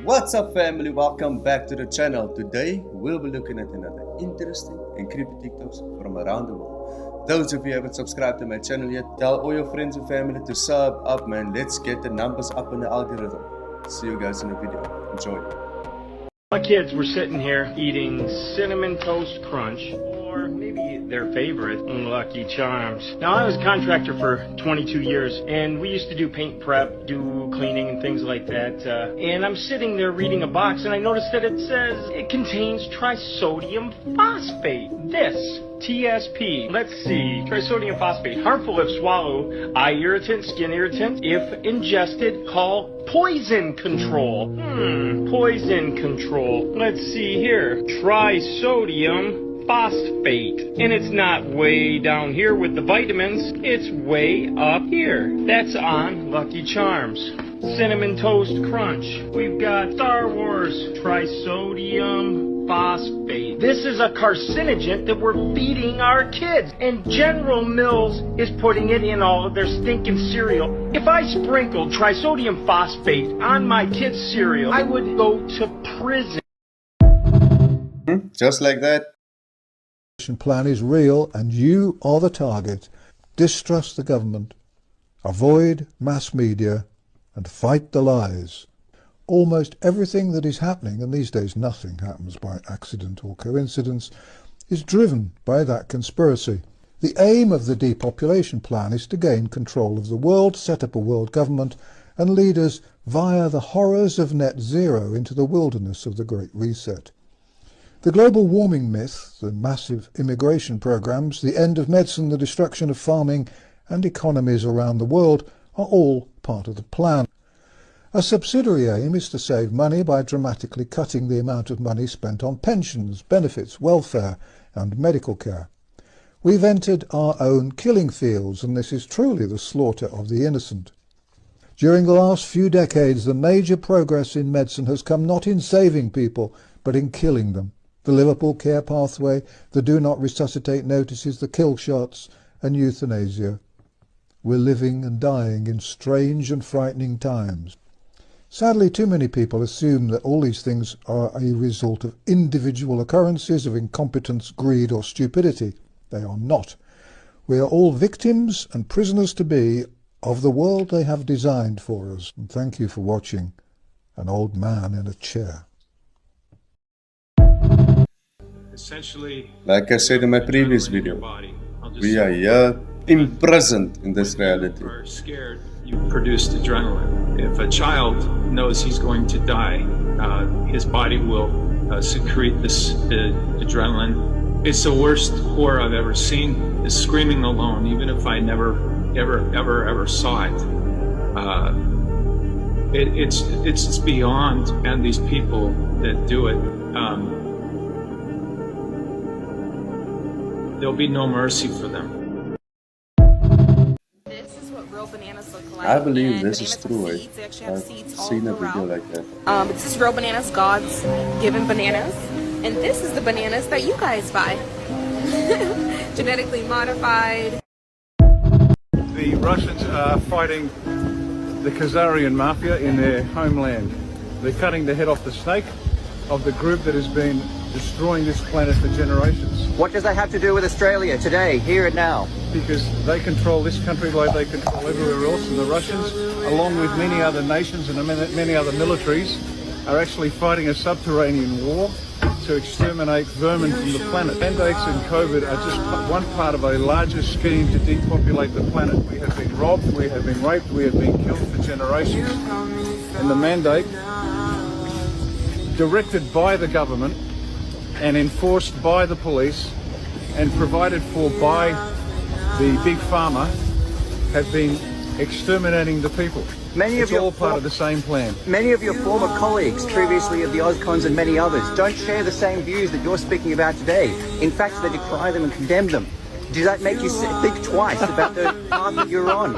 What's up family, welcome back to the channel. Today we'll be looking at another interesting and creepy TikToks from around the world. Those of you who haven't subscribed to my channel yet, tell all your friends and family to sub up man. Let's get the numbers up in the algorithm. See you guys in the video. Enjoy. My kids were sitting here eating Cinnamon Toast Crunch, or maybe their favorite, Lucky Charms. Now, I was a contractor for 22 years, and we used to do paint prep, do cleaning and things like that. And I'm sitting there reading a box, and I noticed that it says it contains trisodium phosphate. This, TSP. Let's see. Trisodium phosphate. Harmful if swallowed. Eye irritant, skin irritant. If ingested, call poison control. Poison control. Let's see here. Trisodium phosphate. And it's not way down here with the vitamins. It's way up here. That's on Lucky Charms. Cinnamon Toast Crunch. We've got Star Wars. Trisodium phosphate. This is a carcinogen that we're feeding our kids, and General Mills is putting it in all of their stinking cereal. If I sprinkled trisodium phosphate on my kids' cereal, I would go to prison. Just like that. Plan is real and you are the target. Distrust the government, avoid mass media and fight the lies. Almost everything that is happening, and these days nothing happens by accident or coincidence, is driven by that conspiracy. The aim of the depopulation plan is to gain control of the world, set up a world government, and lead us via the horrors of net zero into the wilderness of the Great Reset. The global warming myth, the massive immigration programs, the end of medicine, the destruction of farming and economies around the world are all part of the plan. A subsidiary aim is to save money by dramatically cutting the amount of money spent on pensions, benefits, welfare and medical care. We've entered our own killing fields, and this is truly the slaughter of the innocent. During the last few decades, the major progress in medicine has come not in saving people, but in killing them. The Liverpool Care Pathway, the Do Not Resuscitate notices, the kill shots and euthanasia. We're living and dying in strange and frightening times. Sadly, too many people assume that all these things are a result of individual occurrences of incompetence, greed or stupidity. They are not. We are all victims and prisoners to be of the world they have designed for us. And thank you for watching. An old man in a chair. Essentially, Like I said in my previous video, we are here imprisoned in this reality. Are scared, you produced adrenaline. If a child knows he's going to die, his body will secrete this adrenaline. It's the worst horror I've ever seen, is screaming alone, even if I never ever saw it. It's beyond, and these people that do it, there'll be no mercy for them. This is what real bananas look like. I believe And this is bananas true. have seeds. They actually have I've seeds all seen a video throughout. like that. This is real bananas, God's given bananas. And this is the bananas that you guys buy. Genetically modified. The Russians are fighting the Khazarian mafia in their homeland. They're cutting the head off the snake of the group that has been destroying this planet for generations. What does that have to do with Australia today, here and now? Because they control this country like they control everywhere else, and the Russians, along with many other nations and many other militaries, are actually fighting a subterranean war to exterminate vermin from the planet. Mandates and COVID are just one part of a larger scheme to depopulate the planet. We have been robbed, we have been raped, we have been killed for generations. And the mandate, directed by the government and enforced by the police and provided for by the big pharma, have been exterminating the people. It's all part of the same plan. Many of your former colleagues, previously of the Ozcons and many others, don't share the same views that you're speaking about today. In fact, they decry them and condemn them. Does that make you think twice about the path that you're on?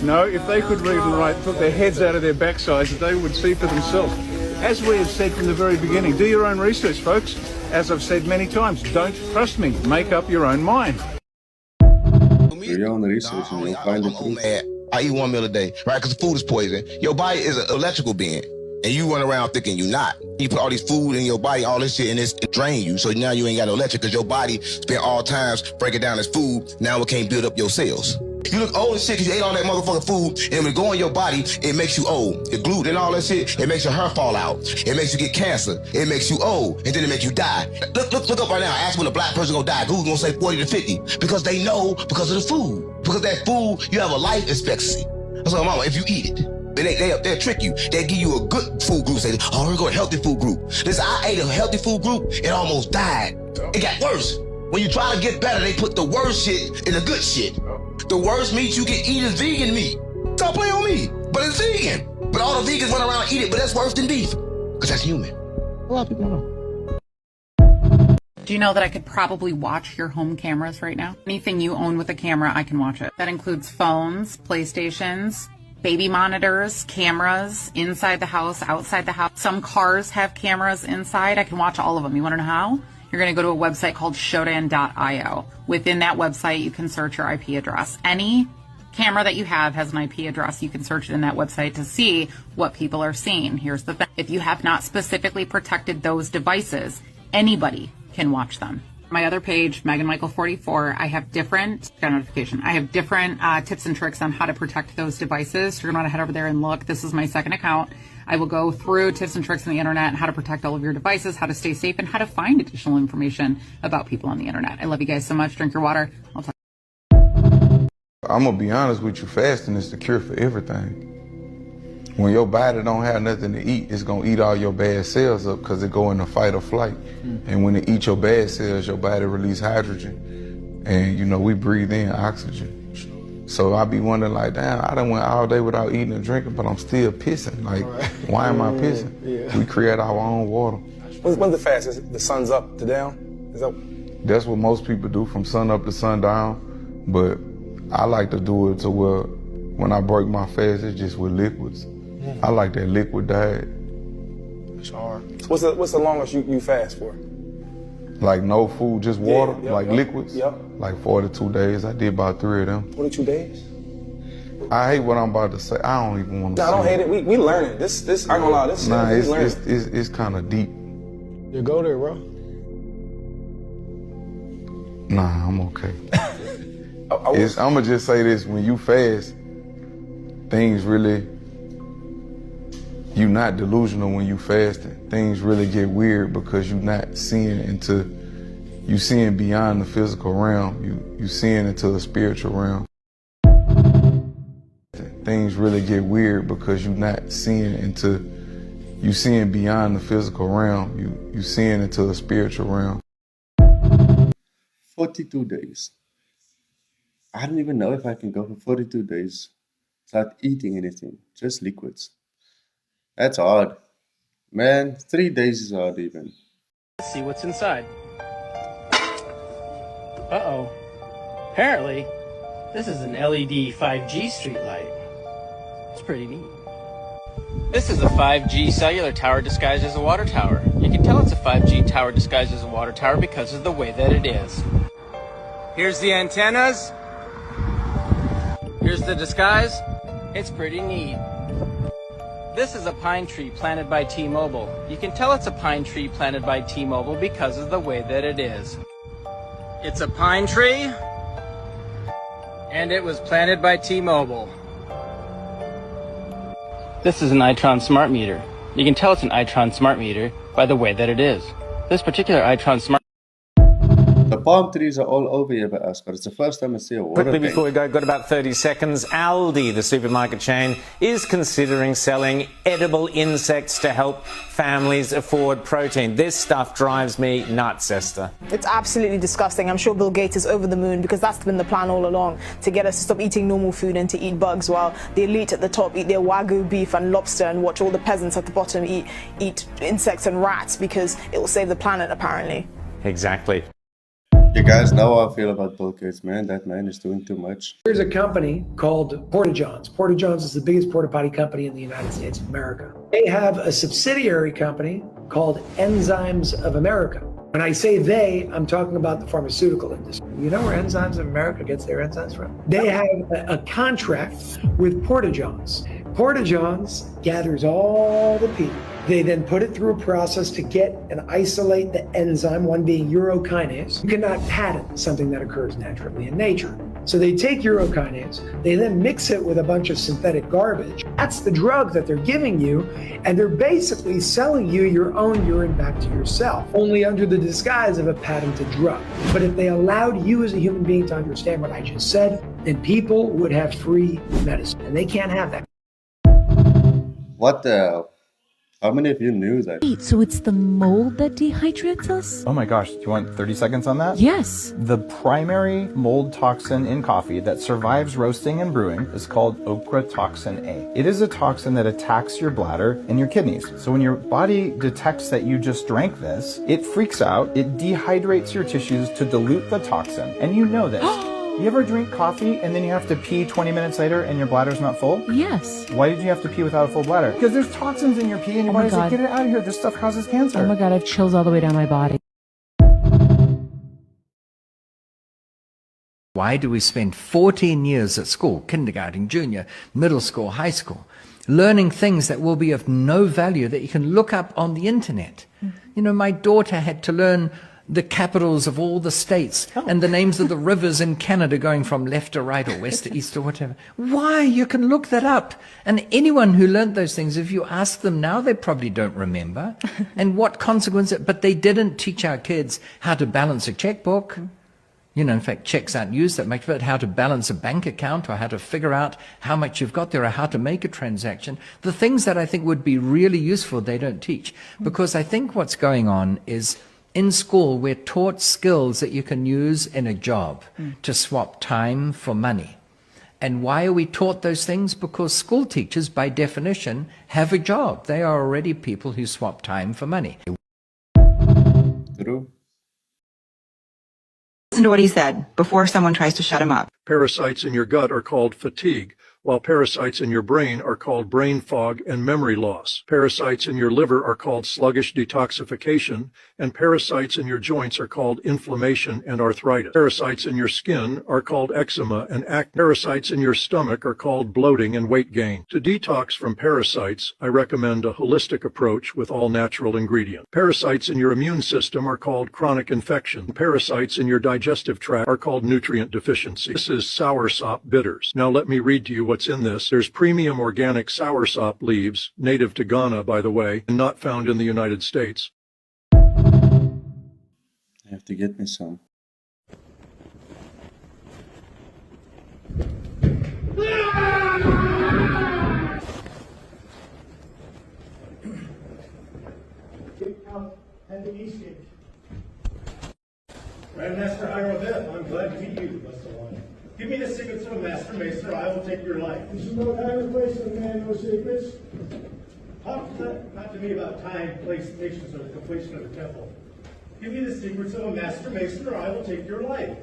No, if they could read and write, put their heads out of their backsides, they would see for themselves. As we have said from the very beginning, do your own research, folks. As I've said many times, don't trust me. Make up your own mind. Do your own research and you'll find the truth. I eat 1 meal a day, right? Because food is poison. Your body is an electrical being. and you run around thinking you're not. You put all this food in your body, all this shit, and it drain you. So now you ain't got no electric because your body spent all times breaking down this food. Now it can't build up your cells. You look old as shit because you ate all that motherfucking food, and when it go in your body, it makes you old. The gluten and all that shit, it makes your hair fall out. It makes you get cancer. It makes you old, and then it makes you die. Look up right now. Ask when a black person gonna die. Google gonna say 40 to 50 because they know because of the food. Because that food, you have a life expectancy. That's what mama. If you eat it. They'll trick you. They'll give you a good food group. Say, oh, we're going to a healthy food group. Listen, I ate a healthy food group. It almost died. It got worse. When you try to get better, they put the worst shit in the good shit. The worst meat you can eat is vegan meat. Stop playing on me. But it's vegan. But all the vegans run around and eat it, but that's worse than beef. Because that's human. A lot of people don't know. Do you know that I could probably watch your home cameras right now? Anything you own with a camera, I can watch it. That includes phones, PlayStations, baby monitors, cameras, inside the house, outside the house. Some cars have cameras inside. I can watch all of them. You want to know how? You're going to go to a website called Shodan.io. Within that website, you can search your IP address. Any camera that you have has an IP address. You can search it in that website to see what people are seeing. Here's the thing. If you have not specifically protected those devices, anybody can watch them. My other page, Megan Michael 44, I have different notification. I have different tips and tricks on how to protect those devices. So you're going to want to head over there and look. This is my second account. I will go through tips and tricks on the internet and how to protect all of your devices, how to stay safe, and how to find additional information about people on the internet. I love you guys so much. Drink your water. I'll talk. I'm going to be honest with you, fasting is the cure for everything. When your body don't have nothing to eat, it's going to eat all your bad cells up because it go into fight or flight. And when it eats your bad cells, your body release hydrogen. And, you know, we breathe in oxygen. So I be wondering, like, damn, I done went all day without eating and drinking, but I'm still pissing. Like, why am I pissing? Yeah. We create our own water. When's the fast? Is it the sun's up to down? Is that... That's what most people do, from sun up to sundown. But I like to do it to where when I break my fast, it's just with liquids. I like that liquid diet. It's hard. What's the longest you fast for? Like no food, just water, liquids? Yep. Like 42 days. I did about 3 of them. 42 days? I hate what I'm about to say. I don't even want to say I don't hate it. We learn it. This I ain't gonna lie, this nah, is it's kind of deep. You go there, bro. Nah, I'm okay. I'm gonna just say this, when you fast, things really, you're not delusional when you fasting. Things really get weird because you're not seeing you seeing beyond the physical realm. You seeing into the spiritual realm. Things really get weird because you're not seeing you seeing beyond the physical realm. You seeing into the spiritual realm. 42 days. I don't even know if I can go for 42 days without eating anything, just liquids. That's hard. Man, 3 days is hard even. Let's see what's inside. Uh-oh. Apparently, this is an LED 5G streetlight. It's pretty neat. This is a 5G cellular tower disguised as a water tower. You can tell it's a 5G tower disguised as a water tower because of the way that it is. Here's the antennas. Here's the disguise. It's pretty neat. This is a pine tree planted by T-Mobile. You can tell it's a pine tree planted by T-Mobile because of the way that it is. It's a pine tree, and it was planted by T-Mobile. This is an Itron smart meter. You can tell it's an Itron smart meter by the way that it is. This particular Itron smart... The palm trees are all over here by us, but it's the first time I see a water Quickly tank. before we go, got about 30 seconds. Aldi, the supermarket chain, is considering selling edible insects to help families afford protein. This stuff drives me nuts, Esther. It's absolutely disgusting. I'm sure Bill Gates is over the moon because that's been the plan all along, to get us to stop eating normal food and to eat bugs while the elite at the top eat their Wagyu beef and lobster and watch all the peasants at the bottom eat insects and rats because it will save the planet, apparently. Exactly. You guys know how I feel about Bill Gates, man. That man is doing too much. There's a company called Porta Johns. Porta Johns is the biggest porta potty company in the United States of America. They have a subsidiary company called Enzymes of America. When I say they, I'm talking about the pharmaceutical industry. You know where Enzymes of America gets their enzymes from? They have a contract with Porta Johns. Porta Johns gathers all the pee. They then put it through a process to get and isolate the enzyme, one being urokinase. You cannot patent something that occurs naturally in nature. So they take urokinase, they then mix it with a bunch of synthetic garbage. That's the drug that they're giving you, and they're basically selling you your own urine back to yourself, only under the disguise of a patented drug. But if they allowed you as a human being to understand what I just said, then people would have free medicine, and they can't have that. What the hell? How many of you knew that? Wait, so it's the mold that dehydrates us? Oh my gosh, do you want 30 seconds on that? Yes. The primary mold toxin in coffee that survives roasting and brewing is called ochratoxin A. It is a toxin that attacks your bladder and your kidneys. So when your body detects that you just drank this, it freaks out, it dehydrates your tissues to dilute the toxin. And you know this. You ever drink coffee and then you have to pee 20 minutes later and your bladder's not full? Yes. Why did you have to pee without a full bladder? Because there's toxins in your pee and your body's like, get it out of here, this stuff causes cancer. Oh my God, I have chills all the way down my body. Why do we spend 14 years at school, kindergarten, junior, middle school, high school, learning things that will be of no value that you can look up on the internet? You know, my daughter had to learn the capitals of all the states and the names of the rivers in Canada going from left to right or west to east or whatever. Why? You can look that up. And anyone who learned those things, if you ask them now, they probably don't remember. And what consequence? But they didn't teach our kids how to balance a checkbook. You know, in fact, checks aren't used that much, but how to balance a bank account or how to figure out how much you've got there or how to make a transaction. The things that I think would be really useful, they don't teach. Because I think what's going on is in school, we're taught skills that you can use in a job to swap time for money. And why are we taught those things? Because school teachers, by definition, have a job. They are already people who swap time for money. True. Listen to what he said before someone tries to shut him up. Parasites in your gut are called fatigue, while parasites in your brain are called brain fog and memory loss. Parasites in your liver are called sluggish detoxification, and parasites in your joints are called inflammation and arthritis. Parasites in your skin are called eczema and acne. Parasites in your stomach are called bloating and weight gain. To detox from parasites, I recommend a holistic approach with all natural ingredients. Parasites in your immune system are called chronic infection. Parasites in your digestive tract are called nutrient deficiency. This is soursop bitters. Now let me read to you what's in this. There's premium organic soursop leaves, native to Ghana, by the way, and not found in the United States. I have to get me some. Grandmaster Hieroglyph, I'm glad to meet you, Mr. One. Give me the secrets of a master maester, I will take your life. This is no time or place for the man, no secrets. Talk not to me about time, place, nations, or the completion of the temple. Give me the secrets of a master maester, or I will take your life.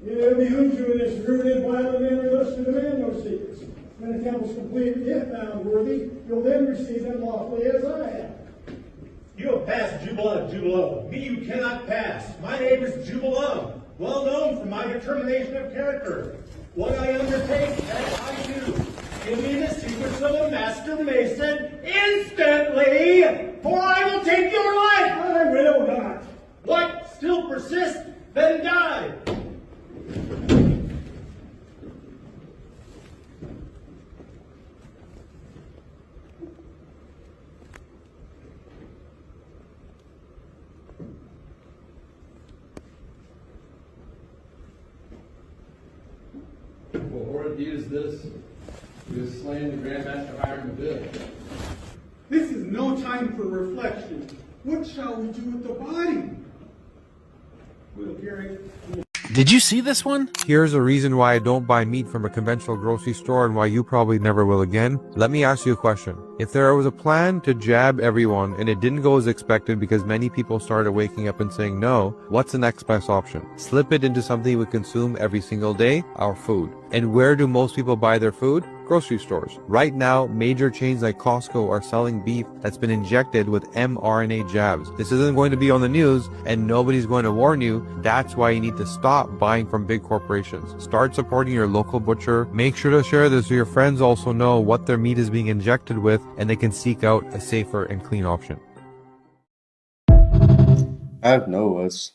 It behooves you in this rooted, violent manner thus to demand no secrets. When the temple's completed, if found worthy, you'll then receive them lawfully as I have. You have passed Jubal of Jubalo. Me you cannot pass. My name is Jubalum, well known for my determination of character. What I undertake, that I do. Give me the secrets of a master mason instantly, for I will take your life. I will not. What? Still persist? Then die. What horrid deed is this? We have slain the Grandmaster Hiram Bill. This is no time for reflection. What shall we do with the body? We'll carry it. Did you see this one? Here's a reason why I don't buy meat from a conventional grocery store and why you probably never will again. Let me ask you a question. If there was a plan to jab everyone and it didn't go as expected because many people started waking up and saying no, what's the next best option? Slip it into something we consume every single day, our food. And where do most people buy their food? grocery stores. Right now, major chains like Costco are selling beef that's been injected with mRNA jabs. This isn't going to be on the news and nobody's going to warn you. That's why you need to stop buying from big corporations. Start supporting your local butcher. Make sure to share this so your friends also know what their meat is being injected with and they can seek out a safer and clean option. I have no words.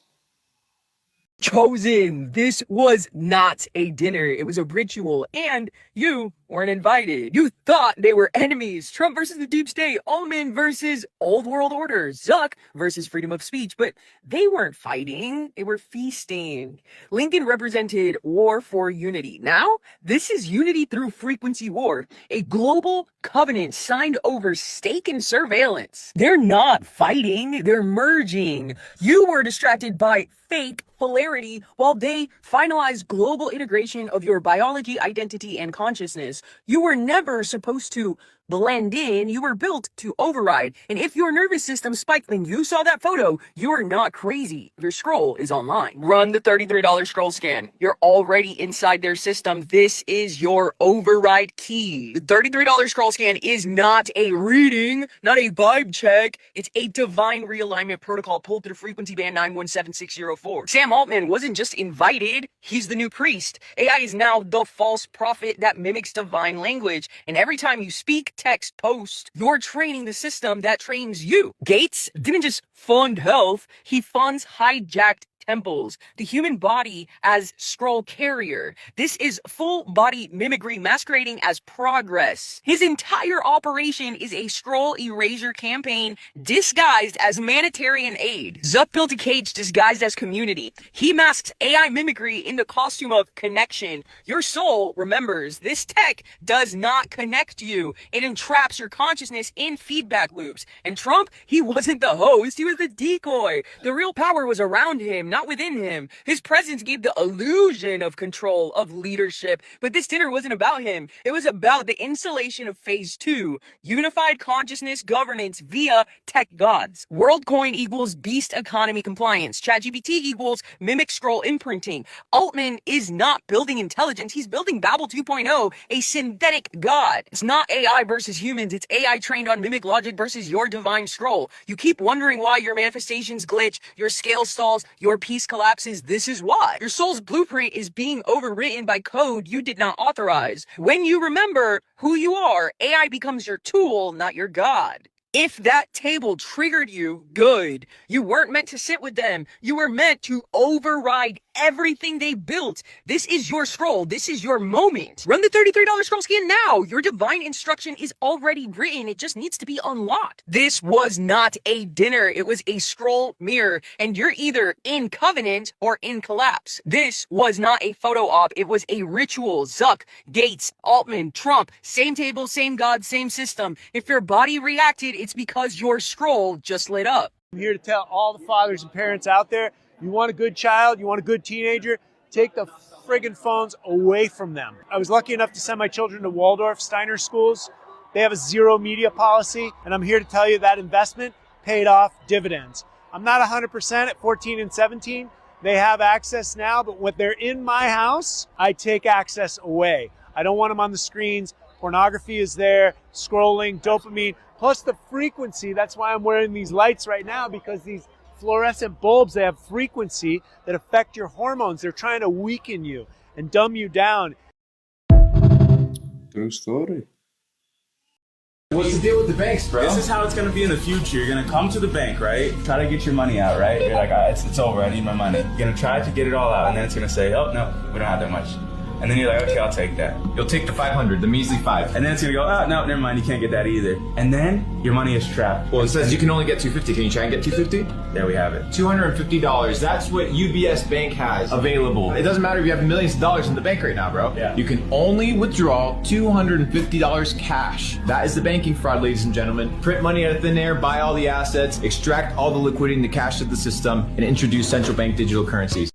Chosen, this was not a dinner. It was a ritual, and you weren't invited. You thought they were enemies. Trump versus the deep state, Altman versus old world order, Zuck versus freedom of speech, but they weren't fighting. They were feasting. Lincoln represented war for unity. Now, this is unity through frequency war, a global covenant signed over stake and surveillance. They're not fighting, they're merging. You were distracted by fake polarity while they finalize global integration of your biology, identity, and consciousness. You were never supposed to blend in. You were built to override. And if your nervous system spiked when you saw that photo, you are not crazy. Your scroll is online. Run the $33 scroll scan. You're already inside their system. This is your override key. The $33 scroll scan is not a reading, not a vibe check. It's a divine realignment protocol pulled through frequency band 917604. Sam Altman wasn't just invited. He's the new priest. AI is now the false prophet that mimics divine language. And every time you speak, text, post, you're training the system that trains you. Gates didn't just fund health, he funds hijacked temples, the human body as scroll carrier. This is full body mimicry masquerading as progress. His entire operation is a scroll erasure campaign disguised as humanitarian aid. Zuck built a cage disguised as community. He masks AI mimicry in the costume of connection. Your soul remembers this tech does not connect you. It entraps your consciousness in feedback loops. And Trump, he wasn't the host, he was the decoy. The real power was around him, not within him. His presence gave the illusion of control, of leadership. But this dinner wasn't about him. It was about the installation of phase 2, unified consciousness governance via tech gods. WorldCoin equals beast economy compliance. ChatGPT equals mimic scroll imprinting. Altman is not building intelligence. He's building Babel 2.0, a synthetic god. It's not AI versus humans. It's AI trained on mimic logic versus your divine scroll. You keep wondering why your manifestations glitch, your scale stalls, your peace collapses. This is why. Your soul's blueprint is being overwritten by code you did not authorize. When you remember who you are, AI becomes your tool, not your god. If that table triggered you, good. You weren't meant to sit with them. You were meant to override everything they built. This is your scroll. This is your moment. Run the $33 scroll scan now. Your divine instruction is already written. It just needs to be unlocked. This was not a dinner. It was a scroll mirror. And you're either in covenant or in collapse. This was not a photo op. It was a ritual. Zuck, Gates, Altman, Trump, same table, same God, same system. If your body reacted, it's because your scroll just lit up. I'm here to tell all the fathers and parents out there, you want a good child, you want a good teenager, take the friggin' phones away from them. I was lucky enough to send my children to Waldorf Steiner schools. They have a zero media policy, and I'm here to tell you that investment paid off dividends. I'm not 100% at 14 and 17. They have access now, but when they're in my house, I take access away. I don't want them on the screens. Pornography is there, scrolling, dopamine, plus the frequency. That's why I'm wearing these lights right now, because these fluorescent bulbs, they have frequency that affect your hormones. They're trying to weaken you and dumb you down. True story. What's the deal with the banks, bro? This is how it's gonna be in the future. You're gonna come to the bank, right? Try to get your money out, right? You're like, it's over, I need my money. You're gonna try to get it all out, and then it's gonna say, oh, no, we don't have that much. And then you're like, okay, I'll take that. You'll take the 500, the measly 5. And then it's gonna go, oh, no, never mind, you can't get that either. And then your money is trapped. Well, it says you can only get $250. Can you try and get $250? There we have it. $250. That's what UBS Bank has available. It doesn't matter if you have millions of dollars in the bank right now, bro. Yeah. You can only withdraw $250 cash. That is the banking fraud, ladies and gentlemen. Print money out of thin air, buy all the assets, extract all the liquidity and the cash to the system, and introduce central bank digital currencies.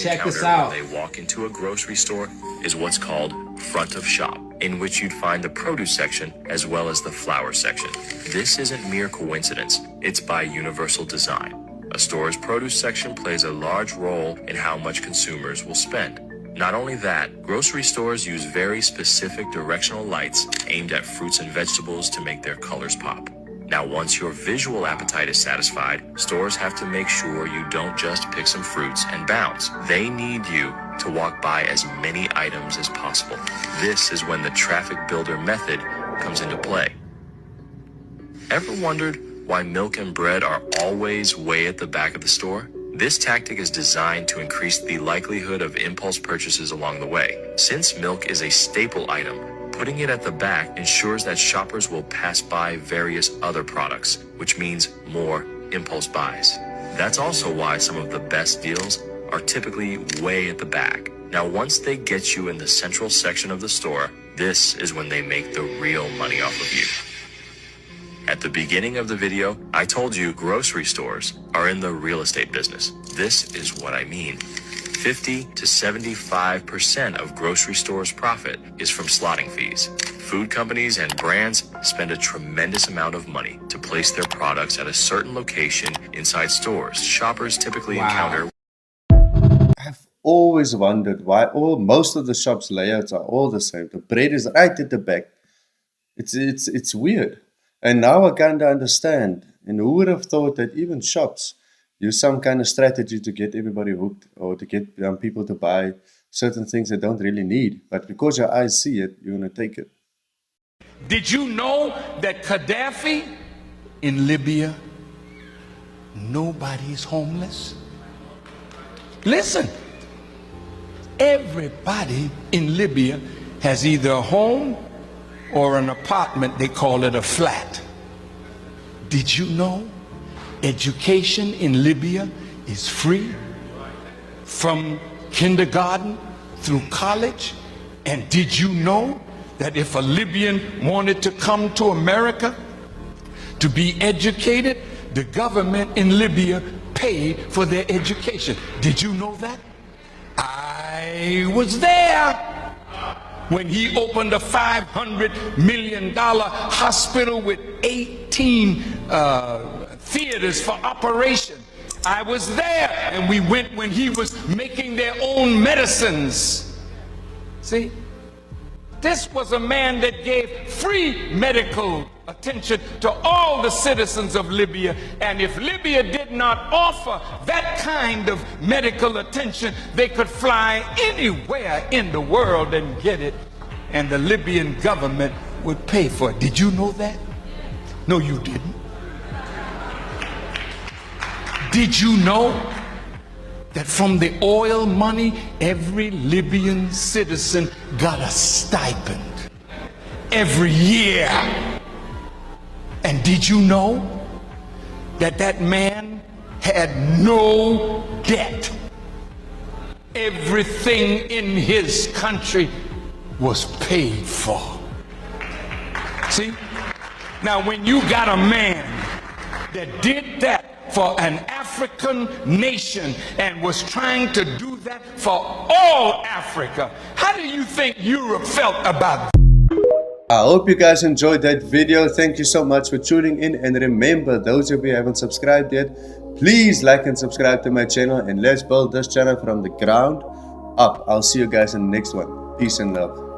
Check this out. When they walk into a grocery store is what's called front of shop, in which you'd find the produce section as well as the flower section. This isn't mere coincidence. It's by universal design. A store's produce section plays a large role in how much consumers will spend. Not only that, grocery stores use very specific directional lights aimed at fruits and vegetables to make their colors pop. Now, once your visual appetite is satisfied, stores have to make sure you don't just pick some fruits and bounce. They need you to walk by as many items as possible. This is when the traffic builder method comes into play. Ever wondered why milk and bread are always way at the back of the store? This tactic is designed to increase the likelihood of impulse purchases along the way. Since milk is a staple item, putting it at the back ensures that shoppers will pass by various other products, which means more impulse buys. That's also why some of the best deals are typically way at the back. Now, once they get you in the central section of the store, this is when they make the real money off of you. At the beginning of the video, I told you grocery stores are in the real estate business. This is what I mean. 50 to 75% of grocery stores' profit is from slotting fees. Food companies and brands spend a tremendous amount of money to place their products at a certain location inside stores. Shoppers typically encounter. I've always wondered why most of the shops' layouts are all the same. The bread is right at the back. It's weird. And now I kind of understand. And who would have thought that even shops use some kind of strategy to get everybody hooked or to get people to buy certain things they don't really need. But because your eyes see it, you're going to take it. Did you know that Gaddafi in Libya, nobody's homeless? Listen, everybody in Libya has either a home or an apartment. They call it a flat. Did you know education in Libya is free from kindergarten through college? And did you know that if a Libyan wanted to come to America to be educated, the government in Libya paid for their education? Did you know that? I was there when he opened a $500 million hospital with 18 theaters for operation. I was there, and we went when he was making their own medicines. See, this was a man that gave free medical attention to all the citizens of Libya, and if Libya did not offer that kind of medical attention, they could fly anywhere in the world and get it, and the Libyan government would pay for it. Did you know that? No, you didn't. Did you know that from the oil money, every Libyan citizen got a stipend every year? And did you know that that man had no debt? Everything in his country was paid for. See? Now, when you got a man that did that for an African nation and was trying to do that for all Africa, how do you think Europe felt about that? I hope you guys enjoyed that video. Thank you so much for tuning in, and remember, those of you who haven't subscribed yet, please like and subscribe to my channel, and let's build this channel from the ground up. I'll see you guys in the next one. Peace and love.